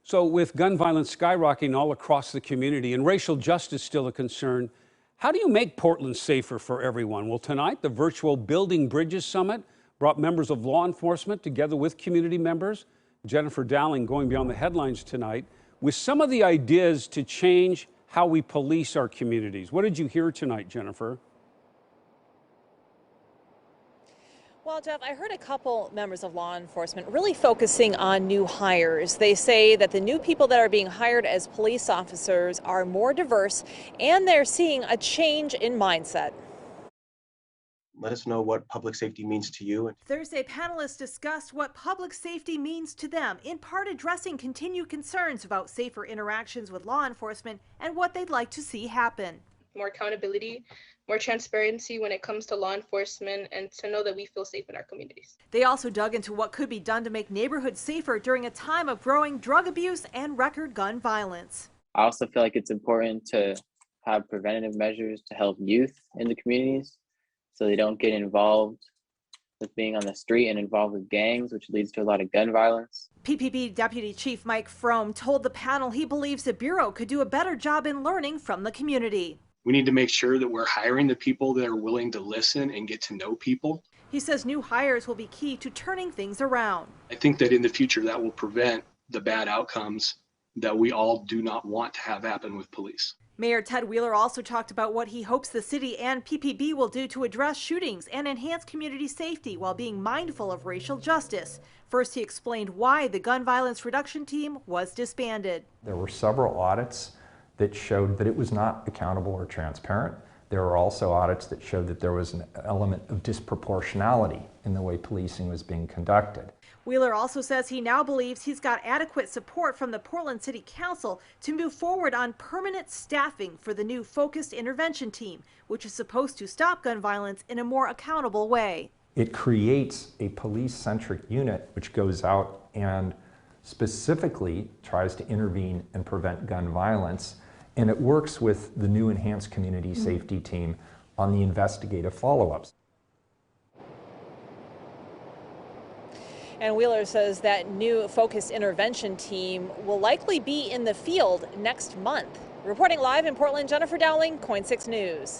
So, with gun violence skyrocketing all across the community and racial justice still a concern, how do you make Portland safer for everyone? Well, tonight, the virtual Building Bridges Summit brought members of law enforcement together with community members. Jennifer Dowling going beyond the headlines tonight with some of the ideas to change how we police our communities. What did you hear tonight, Jennifer? Well, Jeff, I heard a couple members of law enforcement really focusing on new hires. They say that the new people that are being hired as police officers are more diverse, and they're seeing a change in mindset. Let us know what public safety means to you. Thursday, panelists discussed what public safety means to them, in part addressing continued concerns about safer interactions with law enforcement and what they'd like to see happen. More accountability, more transparency when it comes to law enforcement, and to know that we feel safe in our communities. They also dug into what could be done to make neighborhoods safer during a time of growing drug abuse and record gun violence. I also feel like it's important to have preventative measures to help youth in the communities so they don't get involved with being on the street and involved with gangs, which leads to a lot of gun violence. PPB Deputy Chief Mike Frome told the panel he believes the Bureau could do a better job in learning from the community. We need to make sure that we're hiring the people that are willing to listen and get to know people. He says new hires will be key to turning things around. I think that in the future that will prevent the bad outcomes that we all do not want to have happen with police. Mayor Ted Wheeler also talked about what he hopes the city and PPB will do to address shootings and enhance community safety while being mindful of racial justice. First, he explained why the gun violence reduction team was disbanded. There were several audits that showed that it was not accountable or transparent. There were also audits that showed that there was an element of disproportionality in the way policing was being conducted. Wheeler also says he now believes he's got adequate support from the Portland City Council to move forward on permanent staffing for the new focused intervention team, which is supposed to stop gun violence in a more accountable way. It creates a police-centric unit which goes out and specifically tries to intervene and prevent gun violence, and it works with the new enhanced community safety team on the investigative follow-ups. And Wheeler says that new focused intervention team will likely be in the field next month. Reporting live in Portland, Jennifer Dowling, KOIN 6 News.